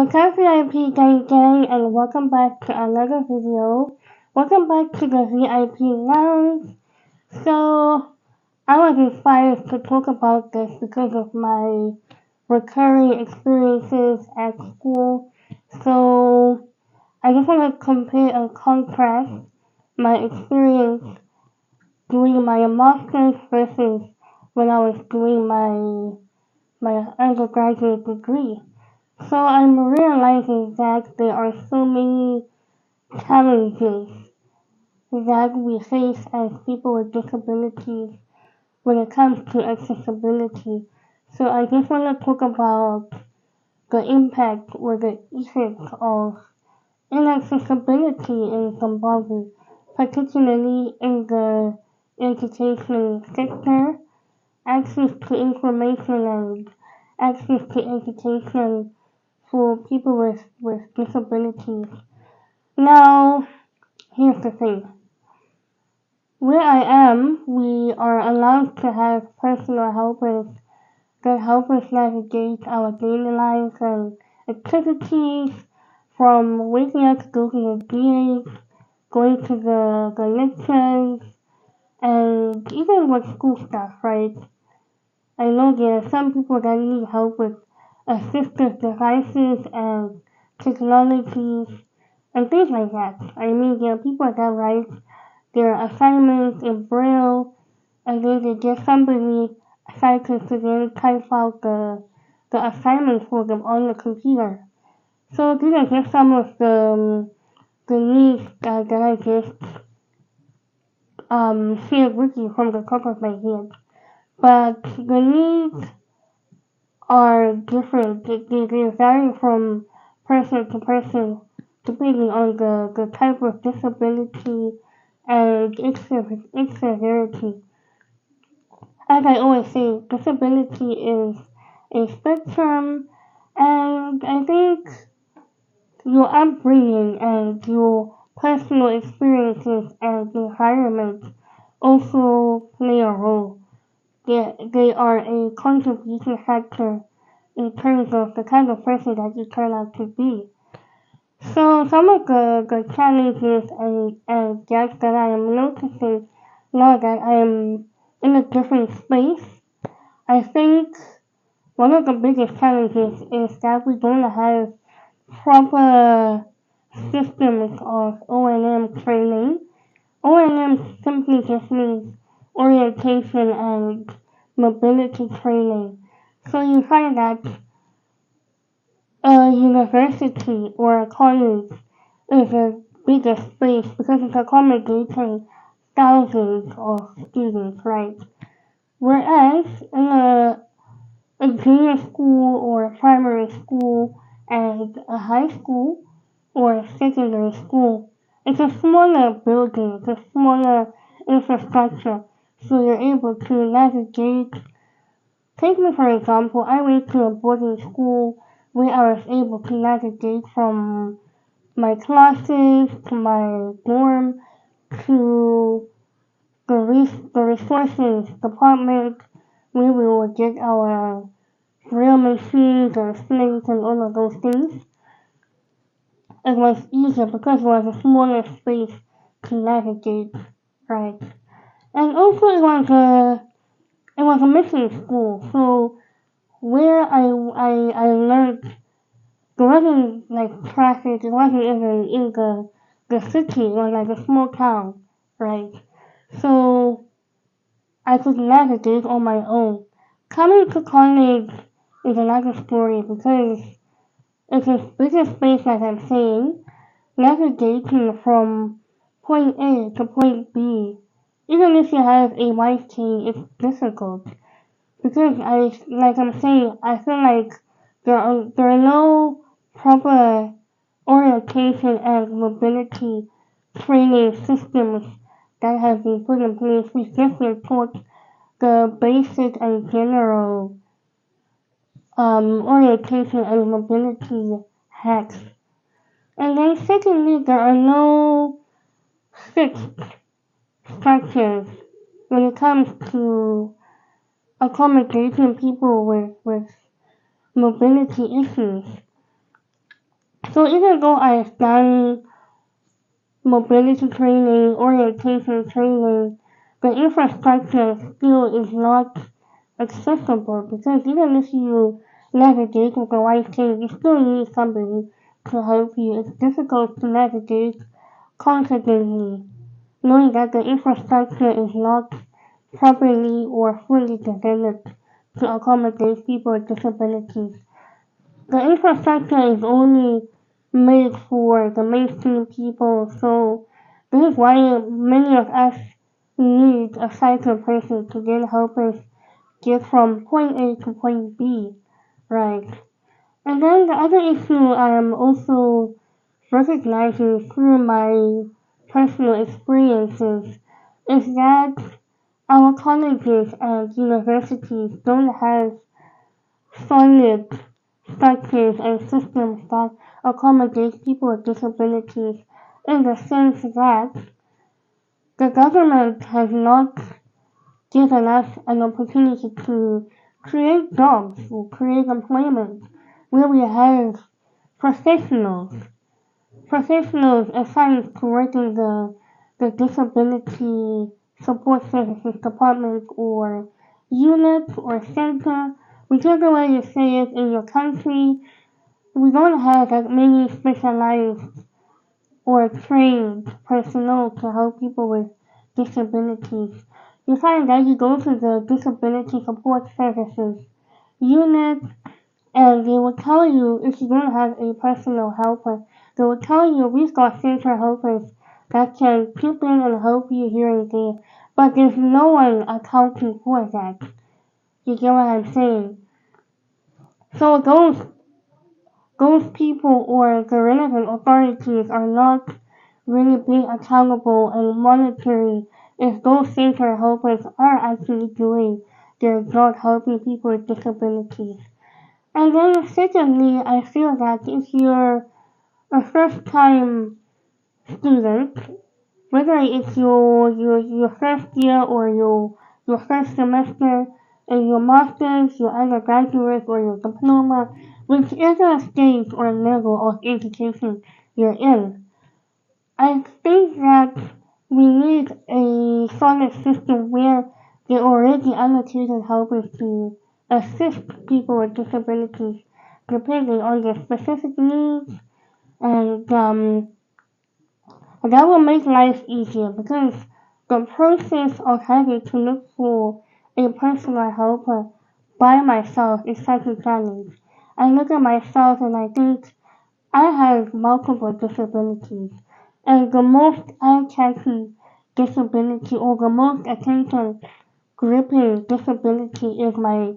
What's up, VIP gang, and welcome back to another video. Welcome back to the VIP Lounge. So, I was inspired to talk about this because of my recurring experiences at school. So, I just want to compare and contrast my experience doing my master's versus when I was doing my undergraduate degree. So I'm realizing that there are so many challenges that we face as people with disabilities when it comes to accessibility. So I just want to talk about the impact or the effects of inaccessibility in Zimbabwe, particularly in the education sector, access to information and access to education for people with disabilities. Now, here's the thing. Where I am, we are allowed to have personal helpers that help us navigate our daily lives and activities, from waking up to go to the DAs, going to the lectures, and even with school stuff, right? I know there are some people that need help with assistive devices and technologies and things like that. I mean, there are people that write their assignments in Braille, and then they get somebody sighted to then type out the assignment for them on the computer. So these are just some of the needs that I just shared with you from the top of my head. But the needs are different. They vary from person to person depending on the type of disability and its severity. As I always say, disability is a spectrum, and I think your upbringing and your personal experiences and environment also play a role. They are a contributing factor in terms of the kind of person that you turn out to be. So some of the challenges and gaps that I am noticing now that I am in a different space, I think one of the biggest challenges is that we don't have proper systems of O&M training. O&M simply just means orientation and mobility training. So you find that a university or a college is a bigger space because it's accommodating thousands of students, right? Whereas in a junior school or a primary school and a high school or a secondary school, it's a smaller building, it's a smaller infrastructure, so you're able to navigate. Take me for example, I went to a boarding school where I was able to navigate from my classes to my dorm to the resources department where we will get our drill machines or slates and all of those things. It was easier because it was a smaller space to navigate, right? And also it was a mission school, so where I learned there wasn't like traffic, it wasn't even in the city, it was like a small town, right? So I could navigate on my own. Coming to college is another story because it's a bigger space as I'm saying. Navigating from point A to point B, even if you have a wife chain, it's difficult. Because like I'm saying, I feel like there are no proper orientation and mobility training systems that have been put in place. We've just been taught the basic and general orientation and mobility hacks. And then secondly, there are no fixed structures when it comes to accommodating people with mobility issues. So even though I've done mobility training, orientation training, the infrastructure still is not accessible because even if you navigate with the right thing, you still need somebody to help you. It's difficult to navigate confidently, knowing that the infrastructure is not properly or fully developed to accommodate people with disabilities. The infrastructure is only made for the mainstream people, so this is why many of us need a sighted person to then help us get from point A to point B, right? And then the other issue I am also recognizing through my personal experiences is that our colleges and universities don't have solid structures and systems that accommodate people with disabilities in the sense that the government has not given us an opportunity to create jobs or create employment where we have professionals, professionals assigned to work in the disability support services department or unit or center, whichever way you say it in your country. We don't have as many specialized or trained personnel to help people with disabilities. You find that you go to the disability support services unit and they will tell you if you don't have a personal helper, they will tell you we've got center helpers that can chip in and help you here and there. But there's no one accounting for that. You get what I'm saying? So those people or the relevant authorities are not really being accountable and monitoring if those center helpers are actually doing their job helping people with disabilities. And then secondly, I feel that if you're a first time student, whether it's your first year or your first semester in your master's, your undergraduate or your diploma, whichever stage or level of education you're in, I think that we need a solid system where they already allocated helpers to assist people with disabilities depending on their specific needs and that will make life easier because the process of having to look for a personal helper by myself is such a challenge. I look at myself and I think I have multiple disabilities, and the most eye-catching disability or the most attention gripping disability is my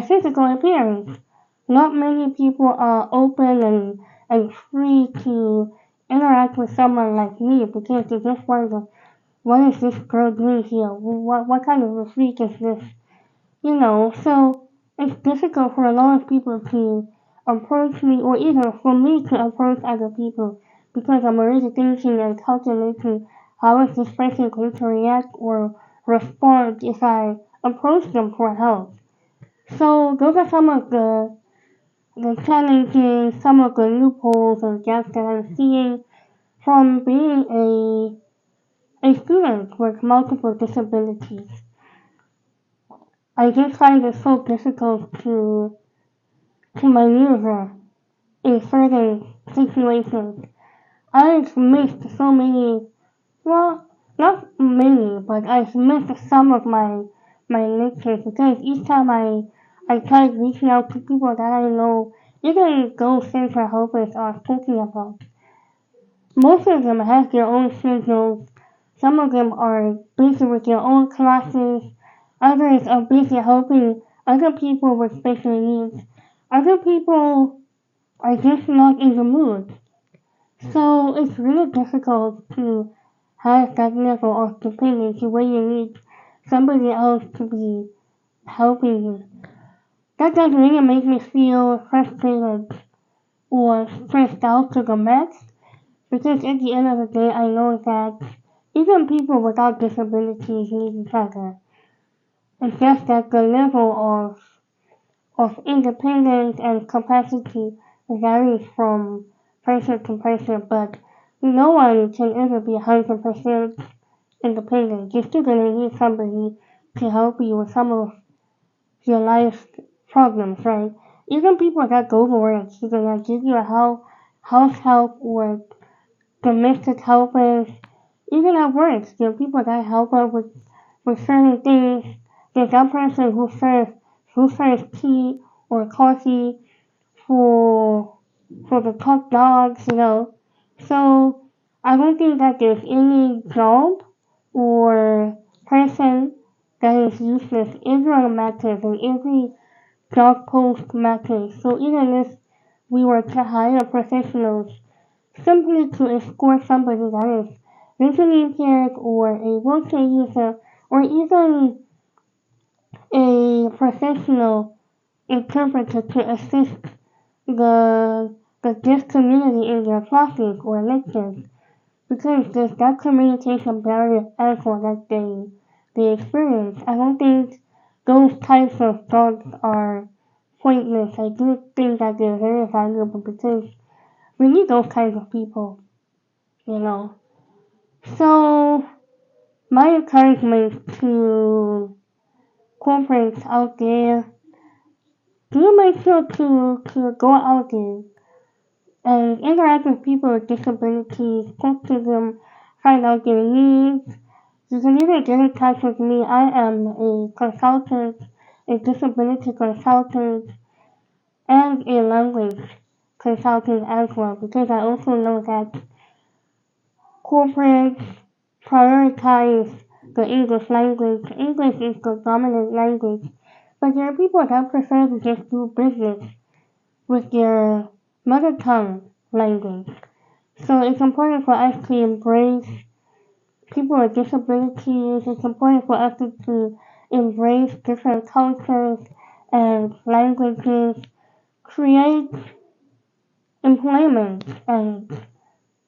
physical appearance. Not many people are open and free to interact with someone like me because they just wonder, what is this girl doing here? What kind of a freak is this? So it's difficult for a lot of people to approach me or even for me to approach other people because I'm already thinking and calculating how is this person going to react or respond if I approach them for help. So those are some of the challenges, some of the loopholes and gaps that I'm seeing from being a student with multiple disabilities. I just find it so difficult to maneuver in certain situations. I've missed so many, well, not many, but I've missed some of my lectures because each time I tried reaching out to people that I know, even those center helpers are talking about. Most of them have their own schedules. Some of them are busy with their own classes. Others are busy helping other people with special needs. Other people are just not in the mood. So it's really difficult to have that level of dependency where you need somebody else to be helping you. That doesn't really make me feel frustrated or stressed out to the max because at the end of the day I know that even people without disabilities need each other. It's just that the level of independence and capacity varies from person to person, but no one can ever be 100% independent. You're still gonna need somebody to help you with some of your life's problems, right? Even people that go to work, you're gonna give you a house help or domestic helpers. Even at work, there are people that help us with certain things. There's that person who serves tea or coffee for for the top dogs. So I don't think that there's any job or person that is useless. Everyone matters and every job post matters. So even if we were to hire professionals simply to escort somebody that is visually impaired or a wheelchair user or even a professional interpreter to assist the deaf community in their classes or lectures because there's that communication barrier as well that they experience. I don't think those types of jobs are pointless. I do think that they're very valuable because we need those kinds of people. So my encouragement to corporates out there, do make sure to go out there and interact with people with disabilities, talk to them, find out their needs. You can even get in touch with me. I am a consultant, a disability consultant, and a language consultant as well because I also know that corporates prioritize the English language. English is the dominant language, but there are people that prefer to just do business with their mother tongue language. So it's important for us to embrace people with disabilities. It's important for us to embrace different cultures and languages, create employment, and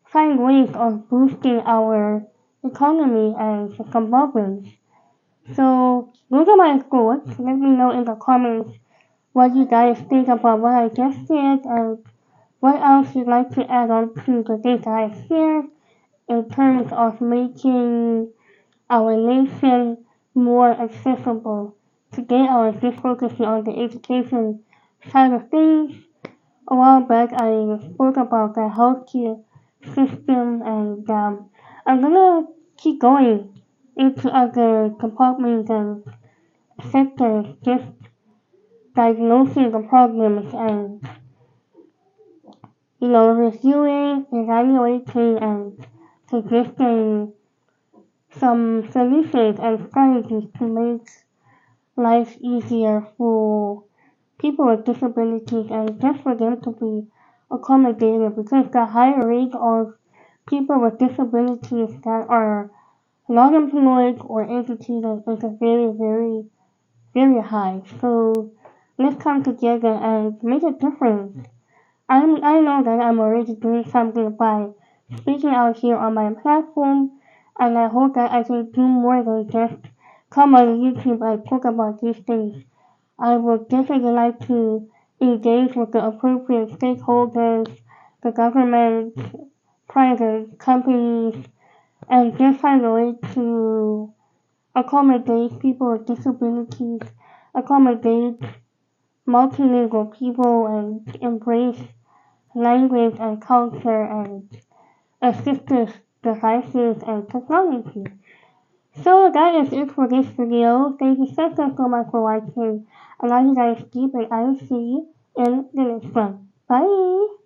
find ways of boosting our economy as Zimbabweans. So those are my thoughts. Let me know in the comments what you guys think about what I just said and what else you'd like to add on to the things that I shared in terms of making our nation more accessible. Today I was just focusing on the education side of things. A while back I spoke about the healthcare system and I'm gonna keep going into other compartments and sectors, just diagnosing the problems and reviewing, evaluating and suggesting some solutions and strategies to make life easier for people with disabilities and just for them to be accommodated because the high rate of people with disabilities that are not employed or educated is a very, very, very high. So let's come together and make a difference. I know that I'm already doing something by speaking out here on my platform, and I hope that I can do more than just come on YouTube and talk about these things. I would definitely like to engage with the appropriate stakeholders, the government, private companies, and just find a way to accommodate people with disabilities, accommodate multilingual people, and embrace language and culture and assistive devices and technology. So that is it for this video. Thank you so much for watching. I love you guys deep and I will see you in the next one. Bye!